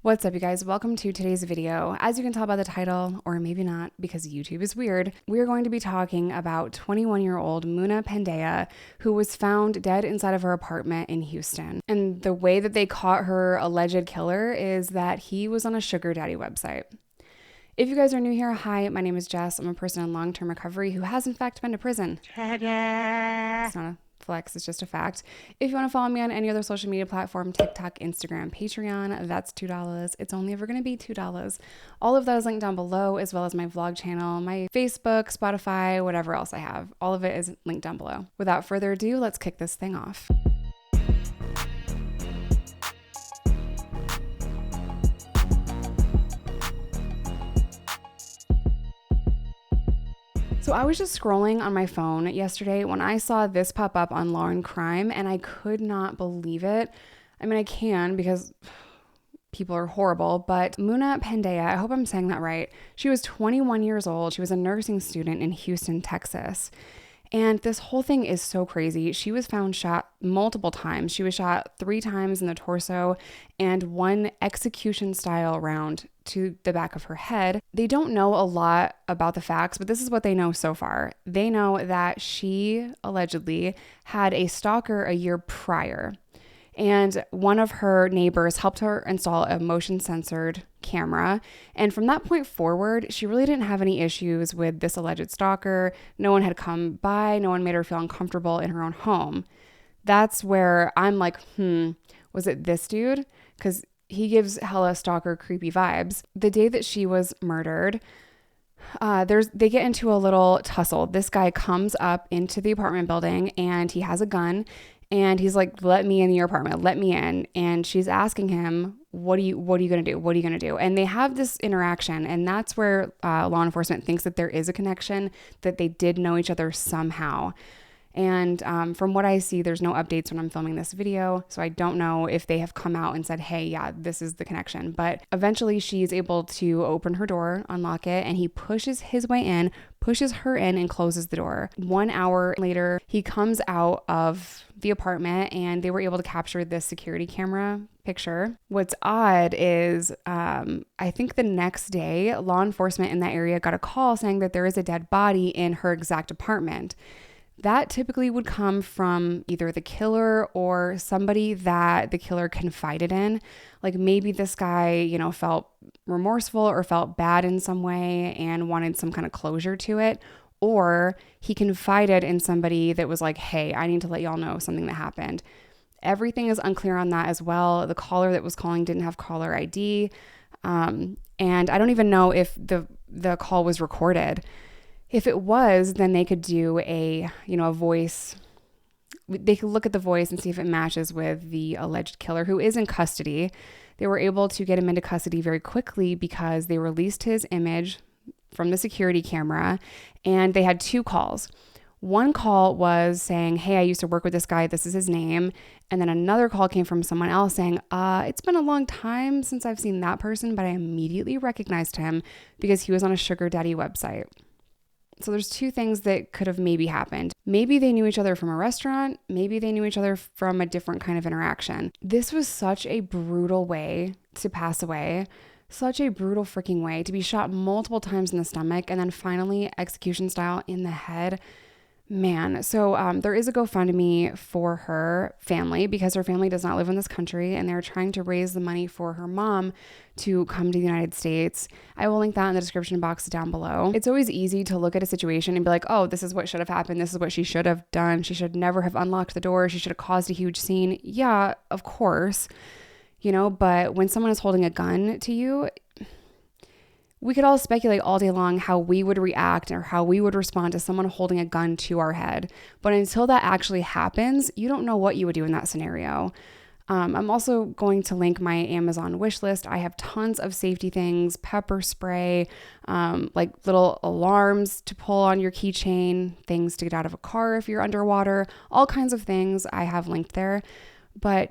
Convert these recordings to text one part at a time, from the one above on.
What's up, you guys? Welcome to today's video. As you can tell by the title, or maybe not because YouTube is weird, we're going to be talking about 21-year-old Muna Pandya, who was found dead inside of her apartment in Houston. And the way that they caught her alleged killer is that he was on a sugar daddy website. If you guys are new here, hi, my name is Jess. I'm a person in long-term recovery who has in fact been to prison. It's not a flex, it's just a fact. If you want to follow me on any other social media platform, TikTok, Instagram, Patreon, that's $2. It's only ever going to be $2. All of that is linked down below, as well as my vlog channel, my Facebook, Spotify, whatever else I have. All of it is linked down below. Without further ado, let's kick this thing off. So I was just scrolling on my phone yesterday when I saw this pop up on Law and Crime, and I could not believe it. I mean, I can because people are horrible, but Muna Pandya, I hope I'm saying that right. She was 21 years old. She was a nursing student in Houston, Texas. And this whole thing is so crazy. She was found shot multiple times. She was shot 3 times in the torso and 1 execution style round to the back of her head. They don't know a lot about the facts, but this is what they know so far. They know that she allegedly had a stalker a year prior. And one of her neighbors helped her install a motion censored camera. And from that point forward, she really didn't have any issues with this alleged stalker. No one had come by. No one made her feel uncomfortable in her own home. That's where I'm like, was it this dude? Because he gives hella stalker creepy vibes. The day that she was murdered, they get into a little tussle. This guy comes up into the apartment building and he has a gun. And he's like, let me in your apartment, let me in. And she's asking him, what are you going to do? What are you going to do? And they have this interaction. And that's where law enforcement thinks that there is a connection, that they did know each other somehow. And from what I see, there's no updates when I'm filming this video. So I don't know if they have come out and said, hey, yeah, this is the connection. But eventually she's able to open her door, unlock it, and he pushes his way in, pushes her in, and closes the door. 1 hour later, he comes out of the apartment and they were able to capture this security camera picture. What's odd is I think the next day, law enforcement in that area got a call saying that there is a dead body in her exact apartment. That typically would come from either the killer or somebody that the killer confided in. Like maybe this guy, felt remorseful or felt bad in some way and wanted some kind of closure to it. Or he confided in somebody that was like, hey, I need to let y'all know something that happened. Everything is unclear on that as well. The caller that was calling didn't have caller ID. And I don't even know if the call was recorded. If it was, then they could do a voice. They could look at the voice and see if it matches with the alleged killer who is in custody. They were able to get him into custody very quickly because they released his image from the security camera, and they had 2 calls. One call was saying, hey, I used to work with this guy. This is his name. And then another call came from someone else saying, it's been a long time since I've seen that person, but I immediately recognized him because he was on a sugar daddy website. So there's 2 things that could have maybe happened. Maybe they knew each other from a restaurant. Maybe they knew each other from a different kind of interaction. This was such a brutal way to pass away. Such a brutal freaking way to be shot multiple times in the stomach and then finally execution style in the head. Man, so there is a GoFundMe for her family because her family does not live in this country and they're trying to raise the money for her mom to come to the United States. I will link that in the description box down below. It's always easy to look at a situation and be like, oh, this is what should have happened. This is what she should have done. She should never have unlocked the door. She should have caused a huge scene. Yeah, of course, but when someone is holding a gun to you, we could all speculate all day long how we would react or how we would respond to someone holding a gun to our head. But until that actually happens, you don't know what you would do in that scenario. I'm also going to link my Amazon wish list. I have tons of safety things, pepper spray, like little alarms to pull on your keychain, things to get out of a car if you're underwater, all kinds of things I have linked there. But,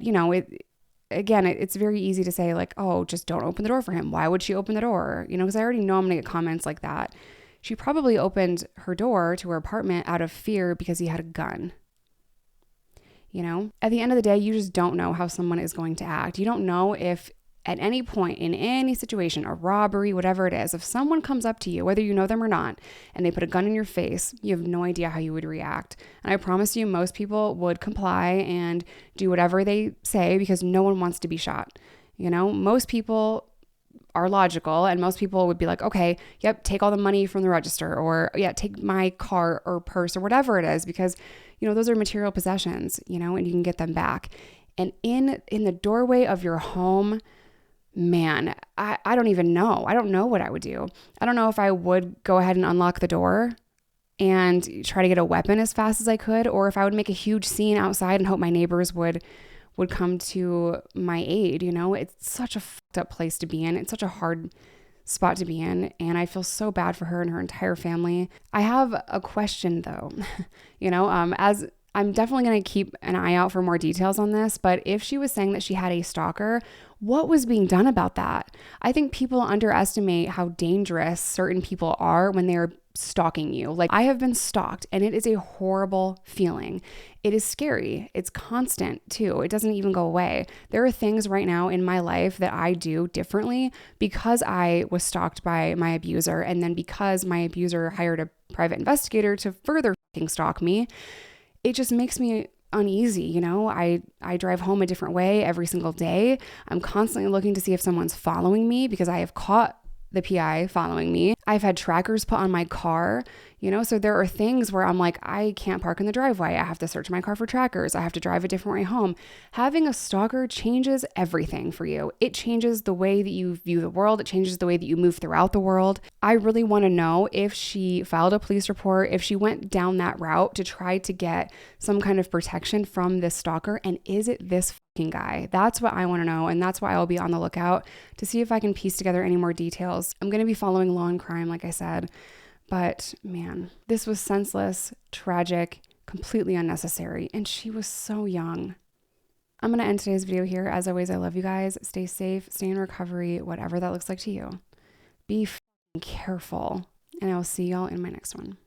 it's very easy to say like, oh, just don't open the door for him. Why would she open the door? Because I already know I'm going to get comments like that. She probably opened her door to her apartment out of fear because he had a gun. At the end of the day, you just don't know how someone is going to act. You don't know if at any point in any situation, a robbery, whatever it is, if someone comes up to you, whether you know them or not, and they put a gun in your face, you have no idea how you would react. And I promise you, most people would comply and do whatever they say because no one wants to be shot. You know, most people are logical, and most people would be like, okay, yep, take all the money from the register, or yeah, take my car or purse or whatever it is, because, you know, those are material possessions, you know, and you can get them back. And in the doorway of your home, man, I don't even know. I don't know what I would do. I don't know if I would go ahead and unlock the door and try to get a weapon as fast as I could, or if I would make a huge scene outside and hope my neighbors would come to my aid. You know, it's such a fucked up place to be in. It's such a hard spot to be in, and I feel so bad for her and her entire family. I have a question though, you know, as I'm definitely going to keep an eye out for more details on this, but if she was saying that she had a stalker, what was being done about that? I think people underestimate how dangerous certain people are when they're stalking you. Like, I have been stalked, and it is a horrible feeling. It is scary. It's constant too. It doesn't even go away. There are things right now in my life that I do differently because I was stalked by my abuser, and then because my abuser hired a private investigator to further fucking stalk me. It just makes me uneasy. You know, I drive home a different way every single day. I'm constantly looking to see if someone's following me because I have caught the PI following me. I've had trackers put on my car, you know, so there are things where I'm like, I can't park in the driveway. I have to search my car for trackers. I have to drive a different way home. Having a stalker changes everything for you. It changes the way that you view the world. It changes the way that you move throughout the world. I really want to know if she filed a police report, if she went down that route to try to get some kind of protection from this stalker, and is it this fucking guy? That's what I want to know, and that's why I'll be on the lookout to see if I can piece together any more details. I'm going to be following law and crime, like I said, but man, this was senseless, tragic, completely unnecessary, and she was so young. I'm going to end today's video here. As always, I love you guys. Stay safe, stay in recovery, whatever that looks like to you. Be careful, and I'll see y'all in my next one.